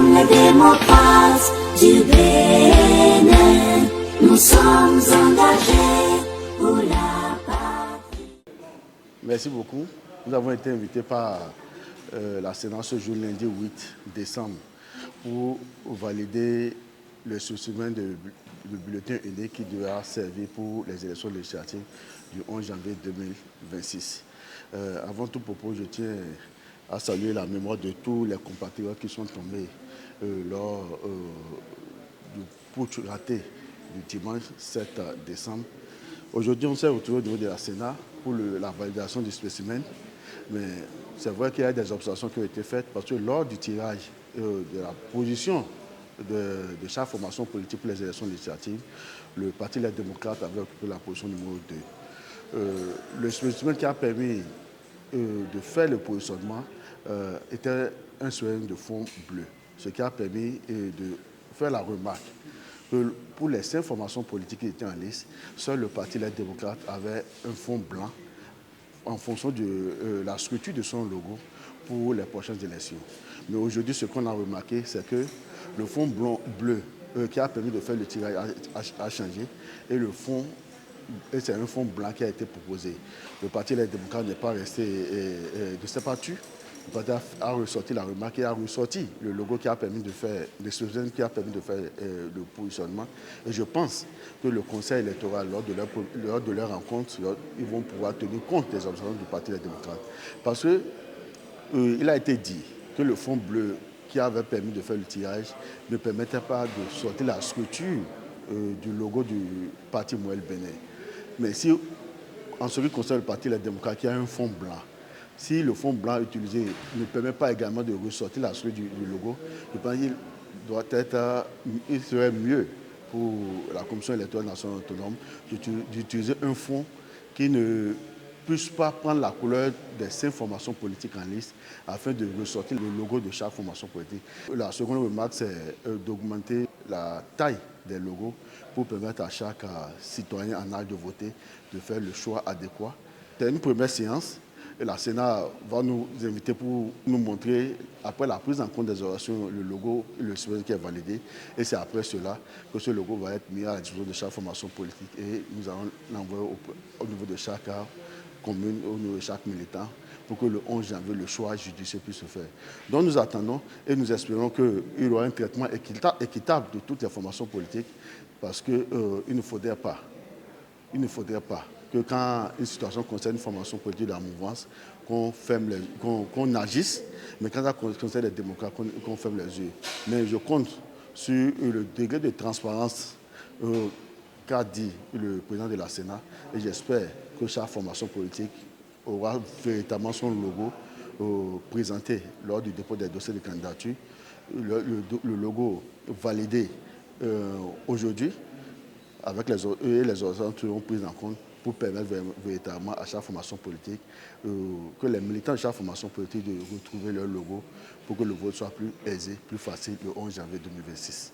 sommes les démocrates du Bénin. Nous sommes engagés pour la patrie. Merci beaucoup. Nous avons été invités par la Sénat ce jour, lundi 8 décembre, pour valider le soutien du bulletin unique qui devra servir pour les élections législatives du 11 janvier 2026. Avant tout propos, je tiens à saluer la mémoire de tous les compatriotes qui sont tombés lors du putsch raté du dimanche 7 décembre. Aujourd'hui, on s'est retrouvés au niveau de la Sénat pour la validation du spécimen, mais c'est vrai qu'il y a des observations qui ont été faites parce que lors du tirage de la position de chaque formation politique pour les élections législatives, le Parti Les Démocrates avait occupé la position numéro 2. Le spécimen qui a permis de faire le positionnement était un soutien de fond bleu, ce qui a permis de faire la remarque que pour les 5 formations politiques qui étaient en liste, seul le Parti Les Démocrates avait un fond blanc en fonction de la structure de son logo pour les prochaines élections. Mais aujourd'hui, ce qu'on a remarqué, c'est que le fond bleu qui a permis de faire le tirage a changé et c'est un fond blanc qui a été proposé. Le Parti Les Démocrates n'est pas resté de s'est pas tu. Le parti a ressorti la remarque et a ressorti le logo qui a permis de faire, le slogan qui a permis de faire le positionnement. Et je pense que le Conseil électoral, lors de leur rencontre, ils vont pouvoir tenir compte des observations du Parti des démocrates. Parce qu'il a été dit que le fond bleu qui avait permis de faire le tirage ne permettait pas de sortir la structure du logo du Parti Moël Bénin. Mais si, en ce qui concerne le Parti Les Démocrates, qui a un fond blanc, si le fond blanc utilisé ne permet pas également de ressortir la structure du logo, je pense qu'il serait mieux pour la Commission électorale nationale autonome d'utiliser un fond qui ne puisse pas prendre la couleur des 5 formations politiques en liste afin de ressortir le logo de chaque formation politique. La seconde remarque, c'est d'augmenter la taille des logos pour permettre à chaque citoyen en âge de voter de faire le choix adéquat. C'est une première séance. Et la Sénat va nous inviter pour nous montrer, après la prise en compte des orations, le logo et le slogan qui est validé. Et c'est après cela que ce logo va être mis à la disposition de chaque formation politique. Et nous allons l'envoyer au niveau de chaque commune, au niveau de chaque militant, pour que le 11 janvier, le choix judicieux puisse se faire. Donc nous attendons et nous espérons qu'il y aura un traitement équitable de toutes les formations politiques, parce qu'il ne faudrait pas que quand une situation concerne une formation politique de la mouvance, qu'on agisse, mais quand ça concerne les démocrates, qu'on ferme les yeux. Mais je compte sur le degré de transparence qu'a dit le président de la Sénat, et j'espère que chaque formation politique aura véritablement son logo présenté lors du dépôt des dossiers de candidature, le logo validé aujourd'hui, avec les ordonnances qui seront prises en compte pour permettre véritablement à chaque formation politique, que les militants de chaque formation politique de retrouver leur logo pour que le vote soit plus aisé, plus facile le 11 janvier 2026.